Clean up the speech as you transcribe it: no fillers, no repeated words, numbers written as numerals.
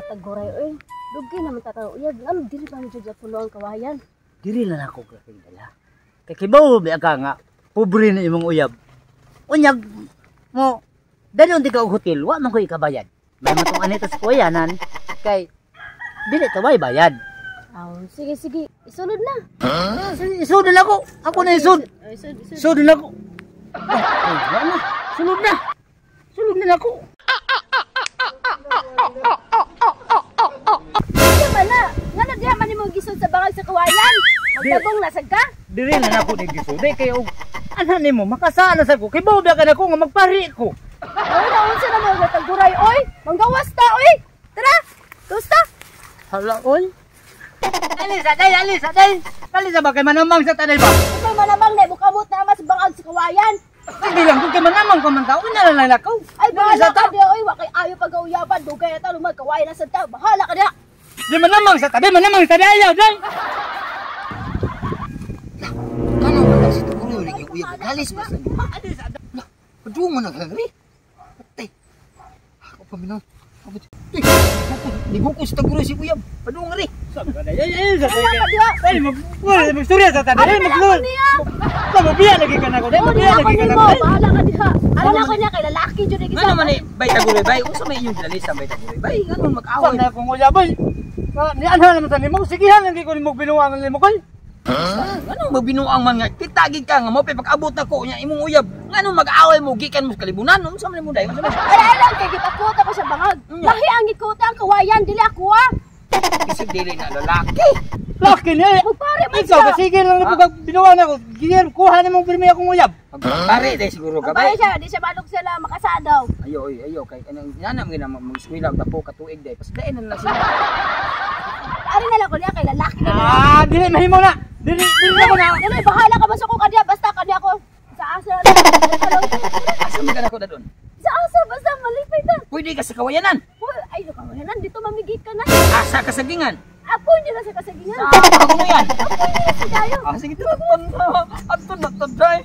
taguray oy. Dugi naman tataw uyab. Ngam dili man jud puno ang kawayan. Diri lang ako kakilala. Kay kibaw bi aga nga pobre na imong uyab. Unyag mo dali di ka og hotel, wa man ko ikabayad. May matong anito sa kuyanan kay dili taway bayad. Aw, sige sige. Isulod na. Isud na ako. Ako na isud. Isud na ako. Wala. Sulod na. Sulod na ako. Ano ba na? Nga na diha man imong gisod sa bangag sa kawayan. Magdabong lasag ka? Diri na ako ni gisud kay og ana nimo makasana sa ko. Kay bawo ka na ko nga magpari ko. Oy, naunsa na mga taguray oy. Manggawas ta oy. Tara. Gusto? Hala oy. Alisa, day. Alisa ba kay manamang sa tanay ba? Kay manamang na bukamot na mas bangag sa kawayan. Hindi lang kung kay manamang ko man tao na lang lakaw. Ay bahala ka diha oy, wa kay ayo pag-uyapan dugay ata lumag kawayan na sa tao. Bahala ka diha. Di manamang sa tabi ayaw, day. Kano man si Tuguro ning uyab galis ba sa. Alisa. Padung man nagari. Patay. Ako pa minaw. Ligo ko sa Tuguro si uyab. Padung ri. Ay, sa Bahala ka diha. ay, magstorya sa tanay, maglul. Mabiya lagi ka na ko, mabiya lagi ka na ko. Bahala ka diha. Ano ko niya kay lalaki jud ni Ngano man ni bay Taguro bay? Unsa may inyong dali sa bay Taguro bay? Ngano mag-away? Saan na kung uyabay? Ni anha naman sa nimo, sigihan lagi ko nimo binuwangan nimo koy. Ngano mabinuang man nga kitagi ka nga mo pag-abot na ko nya imong uyab. Ngano mag-away mo gikan mo sa kalibunan? Unsa man mo day? Ay lang kay gitakota pa sa bangag. Lahi ang gikuta ang kawayan dili ako ah. Isig dili na lalaki. Laki ni. Magpare man Ikaw siya. sige lang pag binuwangan ako. Giyer kuha nimo pirmi akong uyab. Pare day siguro ka Pare bay. siya, di siya malog sila makasadaw. Ayo kay kanang inanam gina mag-eskwela og dapo ka tuig day. Pasdain na lang sila. Ari na lang ko niya kay lalaki na. Dili mahimo na. Dili na ko na. Dili bahala ka basta ko kanya basta kanya ko. Sa asa. Asa man kana ko dadon? Sa asa basta malipay na. Pwede ka sa kawayanan. Ay, kawayanan dito mamigit ka na. Asa ka sa gingan. Ako niya na sa kasagingan. Ako mo yan. Ako niya na sa dayo. Sige, tuton na. Ato na to, day.